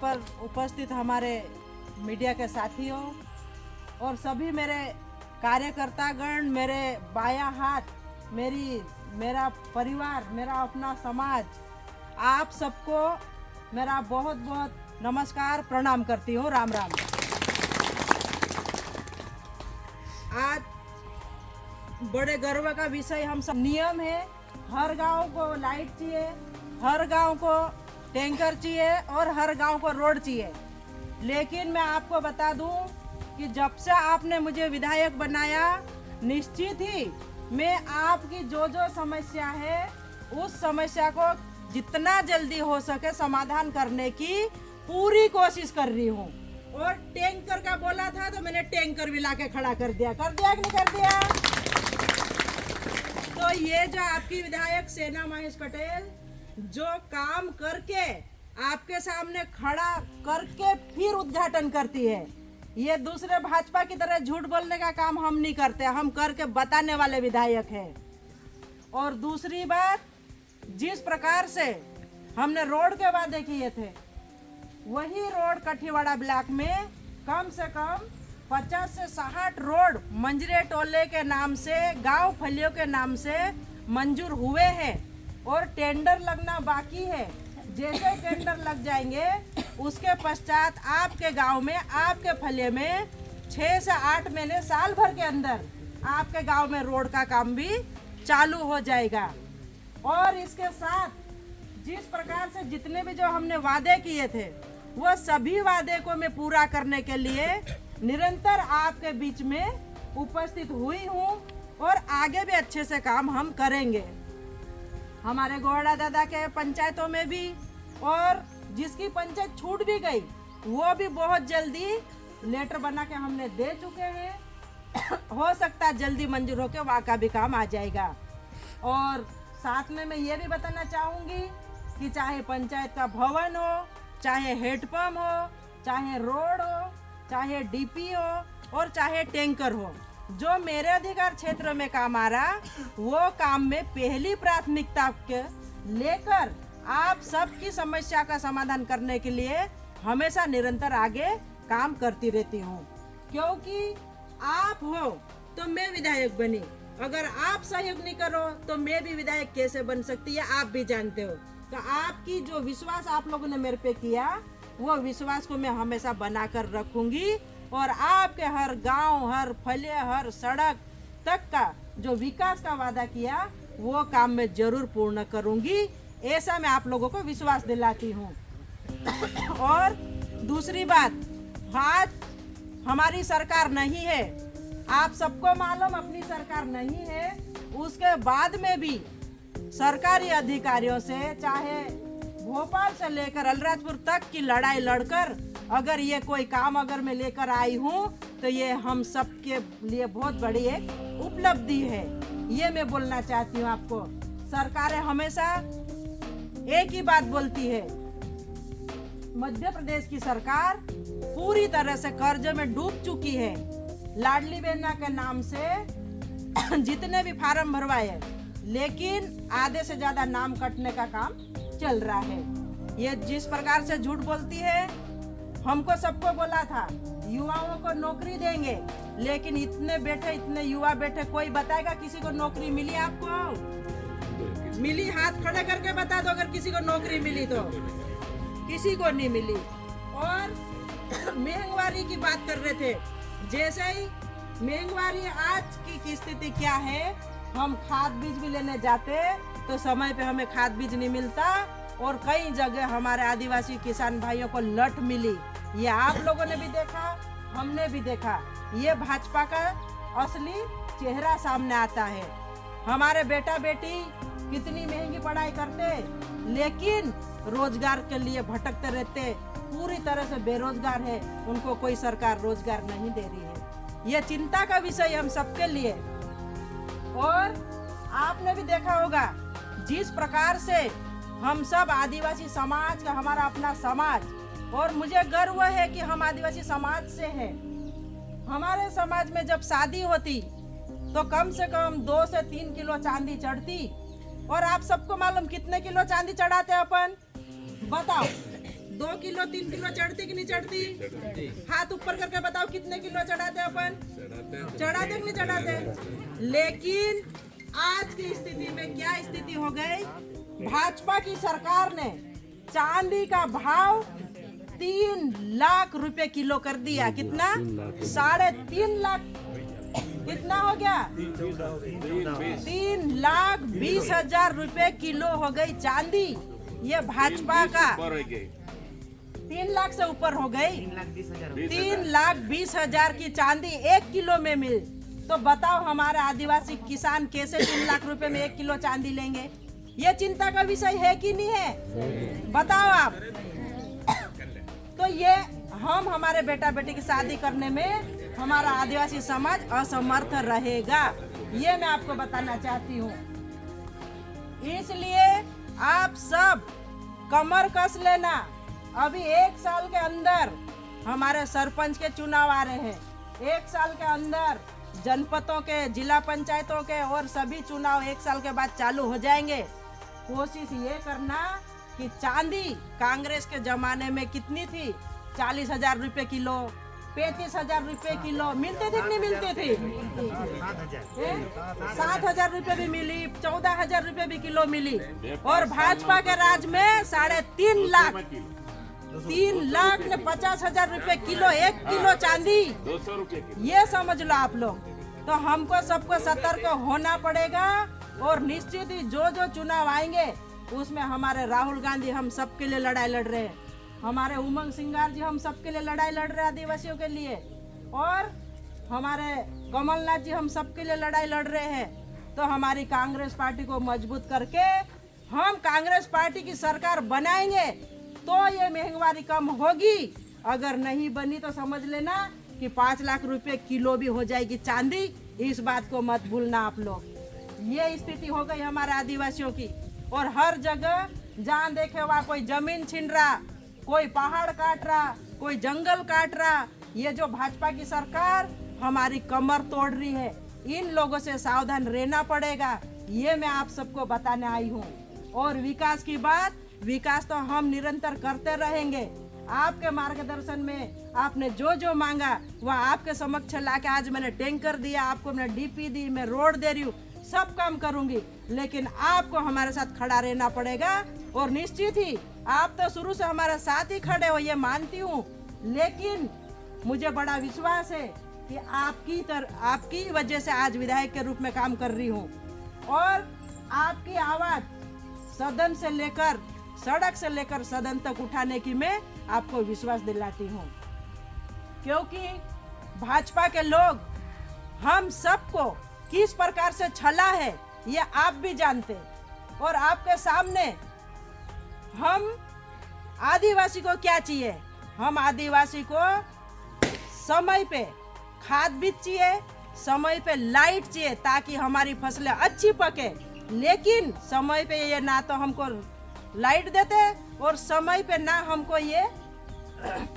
पर उपस्थित हमारे मीडिया के साथियों और सभी मेरे कार्यकर्तागण, मेरे बायां हाथ, मेरा परिवार, मेरा अपना समाज, आप सबको मेरा बहुत बहुत नमस्कार, प्रणाम करती हूँ। राम राम। आज बड़े गर्व का विषय हम सब, नियम है हर गांव को लाइट चाहिए, हर गांव को टैंकर चाहिए और हर गांव को रोड चाहिए। लेकिन मैं आपको बता दूं कि जब से आपने मुझे विधायक बनाया, निश्चित ही मैं आपकी जो समस्या है उस समस्या को जितना जल्दी हो सके समाधान करने की पूरी कोशिश कर रही हूँ। और टैंकर का बोला था तो मैंने टैंकर भी लाके खड़ा कर दिया कि नहीं कर दिया। तो ये जो आपकी विधायक सेना महेश पटेल जो काम करके आपके सामने खड़ा करके फिर उद्घाटन करती है, ये दूसरे भाजपा की तरह झूठ बोलने का काम हम नहीं करते, हम करके बताने वाले विधायक हैं। और दूसरी बात, जिस प्रकार से हमने रोड के वादे किए थे, वही रोड कठीवाड़ा ब्लॉक में कम से कम 50 से 60 रोड मंजरे टोले के नाम से, गांव फलियों के नाम से मंजूर हुए हैं और टेंडर लगना बाकी है। जैसे टेंडर लग जाएंगे उसके पश्चात आपके गांव में, आपके फलिये में 6 से 8 महीने, साल भर के अंदर आपके गांव में रोड का काम भी चालू हो जाएगा। और इसके साथ जिस प्रकार से जितने भी जो हमने वादे किए थे, वो सभी वादे को मैं पूरा करने के लिए निरंतर आपके बीच में उपस्थित हुई हूँ और आगे भी अच्छे से काम हम करेंगे। हमारे गोहड़ा दादा के पंचायतों में भी, और जिसकी पंचायत छूट भी गई वो भी बहुत जल्दी लेटर बना के हमने दे चुके हैं। हो सकता है जल्दी मंजूर होकर वहाँ का भी काम आ जाएगा। और साथ में मैं ये भी बताना चाहूँगी कि चाहे पंचायत का भवन हो, चाहे हेडपम्प हो, चाहे रोड हो, चाहे डीपी हो और चाहे टैंकर हो, जो मेरे अधिकार क्षेत्र में काम आ रहा, वो काम में पहली प्राथमिकता के लेकर आप सबकी समस्या का समाधान करने के लिए हमेशा निरंतर आगे काम करती रहती हूँ। क्योंकि आप हो तो मैं विधायक बनी, अगर आप सहयोग नहीं करो तो मैं भी विधायक कैसे बन सकती है, आप भी जानते हो। तो आपकी जो विश्वास आप लोगों ने मेरे पे किया, वो विश्वास को मैं हमेशा बना कर रखूंगी और आपके हर गांव, हर फले, हर सड़क तक का जो विकास का वादा किया वो काम मैं जरूर पूर्ण करूंगी, ऐसा मैं आप लोगों को विश्वास दिलाती हूँ। और दूसरी बात, आज हमारी सरकार नहीं है, आप सबको मालूम अपनी सरकार नहीं है, उसके बाद में भी सरकारी अधिकारियों से, चाहे भोपाल से लेकर अलीराजपुर तक की लड़ाई लड़कर अगर ये कोई काम अगर मैं लेकर आई हूँ तो ये हम सब के लिए बहुत बड़ी एक उपलब्धि है। ये मैं बोलना चाहती हूँ आपको। सरकारें हमेशा एक ही बात बोलती है, मध्य प्रदेश की सरकार पूरी तरह से कर्ज में डूब चुकी है। लाडली बहना के नाम से जितने भी फार्म भरवाए, लेकिन आधे से ज्यादा नाम कटने का काम चल रहा है। ये जिस प्रकार से झूठ बोलती है, हमको सबको बोला था युवाओं को नौकरी देंगे, लेकिन इतने युवा बैठे, कोई बताएगा किसी को नौकरी मिली? आपको मिली? हाथ खड़े करके बता दो अगर किसी को नौकरी मिली तो। किसी को नहीं मिली। और महंगाई की बात कर रहे थे, जैसे ही महंगाई आज की स्थिति क्या है, हम खाद बीज भी लेने जाते तो समय पे हमें खाद बीज नहीं मिलता और कई जगह हमारे आदिवासी किसान भाइयों को लट मिली। ये आप लोगों ने भी देखा, हमने भी देखा। ये भाजपा का असली चेहरा सामने आता है। हमारे बेटा बेटी कितनी महंगी पढ़ाई करते, लेकिन रोजगार के लिए भटकते रहते, पूरी तरह से बेरोजगार है, उनको कोई सरकार रोजगार नहीं दे रही है। ये चिंता का विषय हम सबके लिए। और आपने भी देखा होगा जिस प्रकार से हम सब आदिवासी समाज का, हमारा अपना समाज, और मुझे गर्व है कि हम आदिवासी समाज से हैं। हमारे समाज में जब शादी होती तो कम से कम 2 से 3 किलो चांदी चढ़ती। और आप सबको मालूम कितने किलो चांदी चढ़ाते अपन? बताओ। 2 किलो 3 किलो चढ़ती कि नहीं चढ़ती? हाथ ऊपर करके बताओ कितने किलो चढ़ाते अपन? चढ़ाते कि नहीं चढ़ाते? लेकिन आज की स्थिति में क्या स्थिति हो गई? भाजपा की सरकार ने चांदी का भाव 3 लाख रुपए किलो कर दिया। कितना? 3.5 लाख। कितना हो गया? 3,20,000 रुपए किलो हो गई चांदी। ये भाजपा का 3 लाख से ऊपर हो गई। 3,20,000 की चांदी 1 किलो में मिल, तो बताओ हमारे आदिवासी किसान कैसे 3 लाख रुपए में 1 किलो चांदी लेंगे? ये चिंता का विषय है कि नहीं है? बताओ आप। तो ये हम हमारे बेटा बेटी की शादी करने में हमारा आदिवासी समाज असमर्थ रहेगा, ये मैं आपको बताना चाहती हूँ। इसलिए आप सब कमर कस लेना। अभी 1 साल के अंदर हमारे सरपंच के चुनाव आ रहे हैं। 1 साल के अंदर जनपदों के, जिला पंचायतों के और सभी चुनाव 1 साल के बाद चालू हो जाएंगे। कोशिश ये करना कि चांदी कांग्रेस के जमाने में कितनी थी? 40,000 रुपए किलो, 35,000 रुपए किलो मिलते थे कि नहीं मिलते थे? 7,000 रुपए भी मिली, 14,000 रुपए भी किलो मिली। और भाजपा के राज में 3.5 लाख, 3,50,000 रुपए किलो 1 किलो चांदी। 200 रुपए। ये समझ लो आप लोग। तो हमको सबको सतर्क होना पड़ेगा और निश्चित ही जो जो चुनाव आएंगे उसमें हमारे राहुल गांधी हम सबके लिए लड़ाई लड़ रहे हैं, हमारे उमंग सिंगार जी हम सबके लिए लड़ाई लड़ रहे हैं आदिवासियों के लिए, और हमारे कमलनाथ जी हम सबके लिए लड़ाई लड़ रहे हैं। तो हमारी कांग्रेस पार्टी को मजबूत करके हम कांग्रेस पार्टी की सरकार बनाएंगे तो ये महंगाई कम होगी। अगर नहीं बनी तो समझ लेना कि 5 लाख रुपए किलो भी हो जाएगी चांदी। इस बात को मत भूलना आप लोग। ये स्थिति हो गई हमारे आदिवासियों की। और हर जगह जहाँ देखे वहाँ कोई जमीन छीन रहा, कोई पहाड़ काट रहा, कोई जंगल काट रहा। ये जो भाजपा की सरकार हमारी कमर तोड़ रही है, इन लोगों से सावधान रहना पड़ेगा। ये मैं आप सबको बताने आई हूँ। और विकास की बात, विकास तो हम निरंतर करते रहेंगे। आपके मार्गदर्शन में आपने जो जो मांगा वह आपके समक्ष लाके आज मैंने टैंकर दिया, आपको मैंने डीपी दी, मैं रोड दे रही हूँ, सब काम करूंगी। लेकिन आपको हमारे साथ खड़ा रहना पड़ेगा। और निश्चित ही आप तो शुरू से हमारे साथ ही खड़े हो, ये मानती हूँ। लेकिन मुझे बड़ा विश्वास है कि आपकी वजह से आज विधायक के रूप में काम कर रही हूँ। और आपकी आवाज सदन से लेकर, सड़क से लेकर सदन तक उठाने की मैं आपको विश्वास दिलाती हूँ। क्योंकि भाजपा के लोग हम सबको किस प्रकार से छला है ये आप भी जानते। और आपके सामने हम आदिवासी को क्या चाहिए? हम आदिवासी को समय पे खाद बीज चाहिए, समय पे लाइट चाहिए ताकि हमारी फसलें अच्छी पके। लेकिन समय पे ये ना तो हमको लाइट देते और समय पे ना हमको ये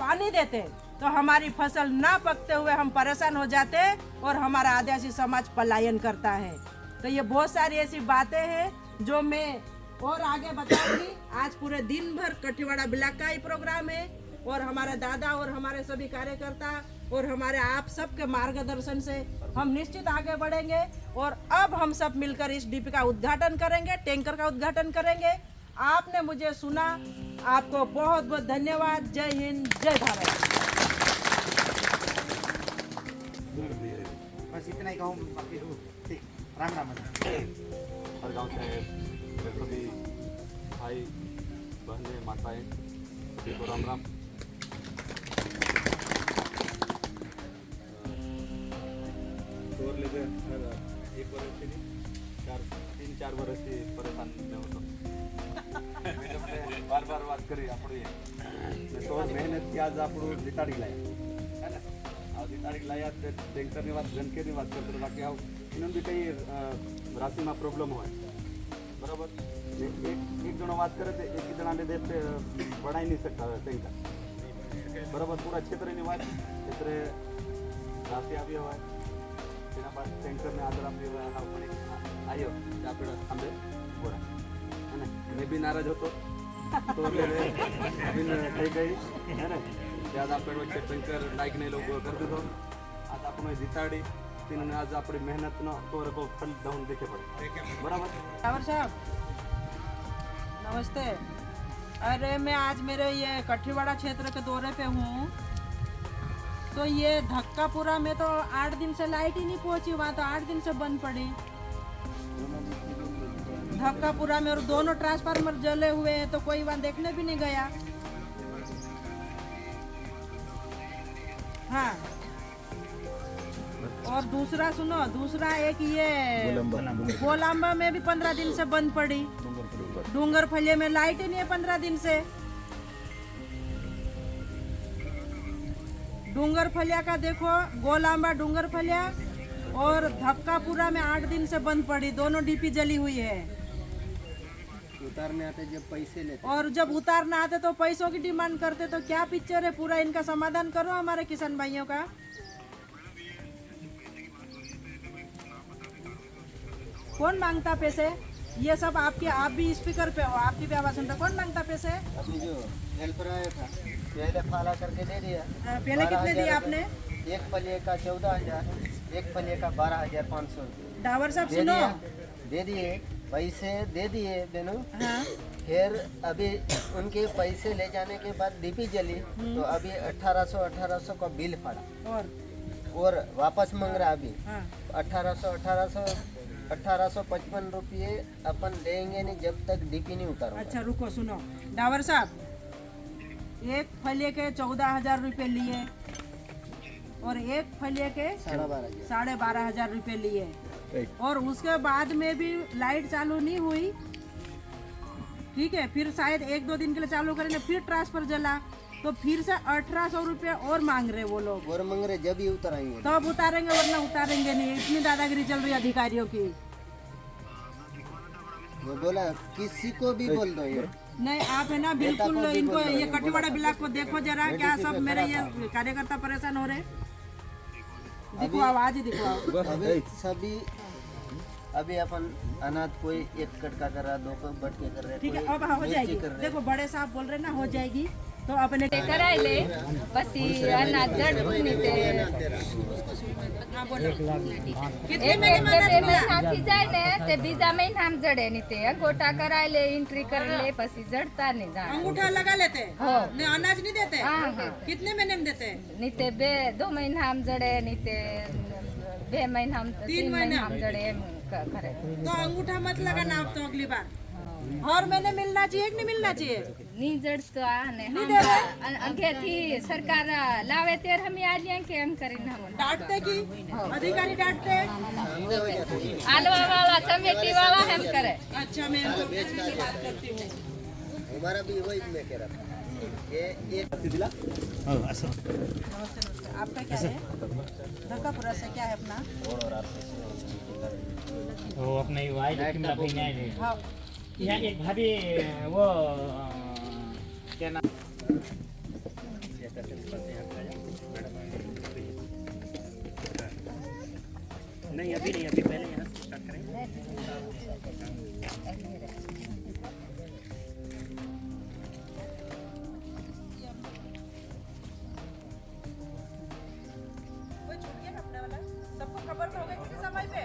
पानी देते, तो हमारी फसल ना पकते हुए हम परेशान हो जाते और हमारा आदिवासी समाज पलायन करता है। तो ये बहुत सारी ऐसी बातें हैं जो मैं और आगे बताऊंगी। आज पूरे दिन भर कठिवाड़ा ब्लॉक का ही प्रोग्राम है और हमारे दादा और हमारे सभी कार्यकर्ता और हमारे आप सबके मार्गदर्शन से हम निश्चित आगे बढ़ेंगे। और अब हम सब मिलकर इस डीपी का उद्घाटन करेंगे, टैंकर का उद्घाटन करेंगे। आपने मुझे सुना, आपको बहुत बहुत धन्यवाद। जय हिंद, जय भारत। बस इतना ही कहूँ, बाकी ठीक। राम राम। हर गांव से सभी भाई बहनें माताएं सभी को राम राम। एक वर्ष से 3-4 वर्ष से परेशान में होतो। बार बार बात करी આપણે તો મહેનત થી આજ આપણું દિતાડી લાયા હે ને। આ દિતાડી લાયા તે ટેન્કરની વાત, જનકેની વાત કરતો બાકી આવ એનો બી કઈ રાશિમાં પ્રોબ્લેમ હોય બરાબર। એક જણો વાત કરે તો એક જણાને દે બનાવી નહીં શકતા ટેન્કર બરાબર। પૂરા ક્ષેત્રની વાત ક્ષેત્રે રાશિ આવી હોય તેના બાદ ટેન્કરને આદર આપી હોય આપણે આવ્યો તો આપણે આંબે બોરા અને મેં બી નારાજ હતો तो बिन काही काही है ना त्यात आपण वच्चे टँकर लायकने लोक कर देतो आता आपण दिताडी तीन आज अपनी मेहनत न तो रको फल डाउन देखे पड़े बराबर ड्राइवर साहब नमस्ते। अरे मैं आज मेरे ये कठीवाड़ा क्षेत्र के दौरे पे हूँ, तो ये धक्कापुरा में तो 8 दिन से लाइट ही नहीं पहुंची, वहाँ तो 8 दिन से बंद पड़ी धक्कापुरा में, और दोनों ट्रांसफार्मर जले हुए हैं, तो कोई वहाँ देखने भी नहीं गया। हाँ, और दूसरा सुनो, दूसरा एक ये गोलांबा में भी 15 दिन से बंद पड़ी, डूंगर फलिया में लाइट ही नहीं है 15 दिन से। डूंगर फलिया का देखो, गोलांबा डूंगर फलिया और धक्कापुरा में 8 दिन से बंद पड़ी, दोनों डीपी जली हुई है। उतारने आते जब पैसे लेते और जब उतारना आते तो पैसों की डिमांड करते, तो क्या पिक्चर है, पूरा इनका समाधान करो हमारे किसान भाइयों का। कौन मांगता पैसे? ये सब आपके, आप भी स्पीकर पे हो, आपकी भी आवाज सुन रहे, कौन मांगता पैसे? अभी जो हेल्पर आया था पहले फाला करके दे दिया। पहले कितने दिए आपने? एक फलिए का 14,000, एक फलिए का 12,500 रुपये डावर साहब दे सुनो। दिया, दे दिए पैसे दे दिए बेनू। हाँ, फिर अभी उनके पैसे ले जाने के बाद डीपी जली, तो अभी 1800 का बिल पड़ा और वापस मांग रहा अभी हाँ, 1855 रुपये अपन लेंगे नहीं जब तक डीपी नहीं उतारूंगा। अच्छा रुको सुनो डावर साहब, एक फलिए के 14,000 रुपये लिए और एक फलिए के 12,500 रुपये लिए, और उसके बाद में भी लाइट चालू नहीं हुई, ठीक है, फिर शायद 1-2 दिन के लिए चालू करेंगे, फिर ट्रांसफर जला, तो फिर से 1800 रुपये और मांग रहे वो लोग। और मांग रहे जब ही उतराएंगे तब उतारेंगे, वरना उतारेंगे नहीं। इतनी दादागिरी चल रही है अधिकारियों की। वो बोला किसी को भी बोल दो ये नहीं, आप है ना बिल्कुल इनको, ये कटिवाड़ा ब्लॉक को देखो जरा, क्या सब मेरे ये कार्यकर्ता परेशान हो रहे। दिखो आवाज ही दिखो। अभी सभी अभी अपन अनाथ कोई एक कटका कर रहा, 2 को बटके कर रहे, ठीक है, अब हो जाएगी। देखो बड़े साहब बोल रहे ना, हो जाएगी, तो अपने करायले પછી અનાજ જડવું નહીં તે कितने એક महीने એક में બે મહિનાથી જાય ને તે બીજા મહિનામાં જડે નહીં તે અંગોઠા કરાય લે એન્ટ્રી કરી લે પછી જડતા નહીં જાણ अंगूठा लगा लेते हैं, हाँ। नहीं अनाज नहीं देते। हाँ, हाँ। कितने महीने में देते हैं? નહીં તે 2 મહિનામાં જડે નહીં તે 2 મહિનામાં 3 મહિનામાં જડે એમ કરે तो अंगूठा मत लगाना आप तो अगली बार। हर महीने मिलना चाहिए कि नहीं मिलना चाहिए? નહીં જડતો આ ને નહીં દે રે? અંગેથી સરકાર લાવે ત્યારે અમે આલીએ કે એમ કરીને हम डांटते की अधिकारी डांटते? આલવા વાળા કમિટી વાળા એમ કરે अच्छा, मैं इनको से बात करती हूँ। हमारा भी वही मैं कह रहा था कि एक दिला नमस्ते नमस्ते, आपका क्या है? धक्कापुरा से क्या है अपना? वो अपने वाइफ की भाभी ने हाँ, यहाँ एक भाभी वो क्या नाम नहीं अभी नहीं, अभी पहले यहाँ से स्टार्ट करेंगे। कोई छूट गया अपने वाला? सबको खबर तो हो गई थी समय पे?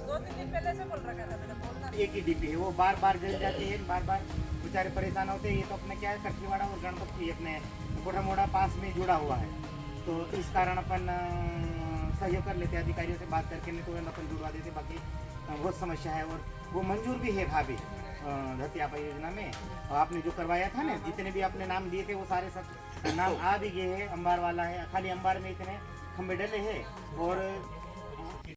2-3 दिन पहले से बोल रखा था, मैंने बोलना नहीं। एक ही डीपी है, वो बार बार जल जाती है, बार बार बेचारे परेशान होते हैं। ये तो अपने क्या है कठीवाड़ा और गणपति अपने कोठा मोड़ा पास में जुड़ा हुआ है, तो इस कारण अपन सहयोग कर लेते हैं अधिकारियों से बात करके, नहीं तो अपन जुड़वा देते। बाकी बहुत समस्या है और वो मंजूर भी है भाभी धरती आपा योजना में। और आपने जो करवाया था ना, जितने भी आपने नाम दिए थे वो सारे सब नाम आ भी गए हैं। अंबार वाला है, खाली अंबार में इतने खंबे डले हैं और